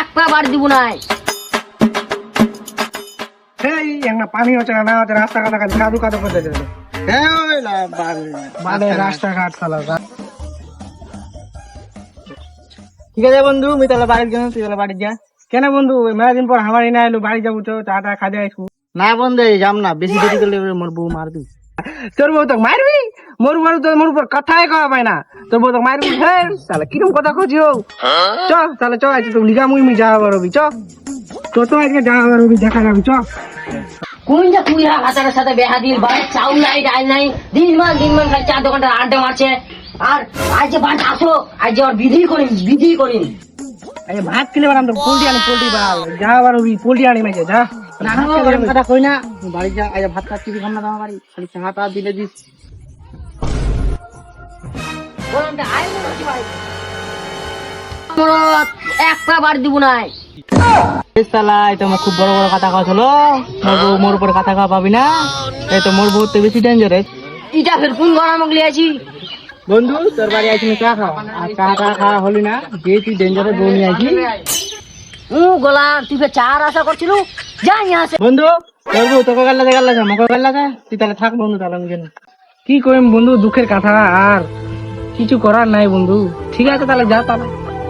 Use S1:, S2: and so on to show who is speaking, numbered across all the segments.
S1: একটা বাড়ি দিব নাই।
S2: এই একটা পানি হচ্ছে না হচ্ছে রাস্তাঘাট কাদু কাদু করে দিতে মানে রাস্তাঘাট চালা ঠিক আছে বন্ধু আমি তাহলে বাড়ির জন্য তুই তাহলে বাড়ি যা। কেন বন্ধু মেলা দিন পর আমার এনে এলো বাড়ি যাবো তো চা টা খাজা আসবো। না বন্ধু যাম না বেশি দেরি করলে মোর বউ মারবি। তোর বউ তো মারবি মোর বউ তো মোর উপর কথাই কওয়া পায় না তোর বউ তো মারবি। হ্যাঁ তাহলে কিরকম কথা খুঁজিও চ তাহলে চ আজকে তো লিগা মুই যাওয়া পারবি চ তো তো আজকে যাওয়া পারবি দেখা যাবি চ।
S1: কোন যা কুইরা ভাতারের সাথে বেহা দিল বাড়ি চাউল নাই ডাল নাই দিন মান খালি চা দোকানটা আড্ডা মারছে। আর আজ যে বাড়ি আসো আজ যে ওর বিধি করিম।
S2: আরে ভাত কিনে বানাম তো পোল্ট্রি বাল যাওয়া পারবি পোল্ট্রি আনি মেজে যা কথা কই না বাড়ি যা আজ ভাত খাচ্ছি খাম না তোমার বাড়ি খালি চা টা দিলে দিস।
S1: একটা বাড়ি দিব নাই।
S2: খুব বড় বড় কথা কথা হলো মোর উপর কথা কওয়া পাবি না এই তো মোর বহুত বেশি ডেঞ্জারাস।
S1: ইটা ফের কোন ঘর মগলি আছি
S2: বন্ধু তোর বাড়ি আইছি চা খাওয়া আর চা টা খাওয়া হলি না যে তুই ডেঞ্জারাস বউ নিয়ে আইছি।
S1: গোলাম তুই ফের চার আশা করছিল যাই আসে
S2: বন্ধু তোর বউ তোকে গাল্লা মোকে গাল্লা তুই তাহলে থাক বন্ধু তাহলে আমি জানি কি করিম বন্ধু দুঃখের কথা আর কিছু করার নাই বন্ধু। ঠিক আছে তাহলে যা তাহলে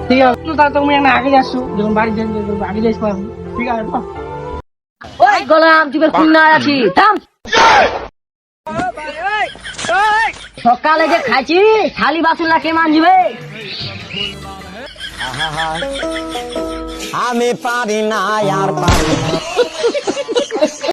S2: ঠিক আছে তাহলে তুমি আগে যাচ্ছ যখন বাড়ি যাই আগে যাইস পারবো ঠিক আছে।
S1: ওই গোলাম তুই ফের কোন না আছি থাম। সকালে যে খাইছি থালি বাসন কে মানজিবে।
S3: আমি পারি না আর পারি না।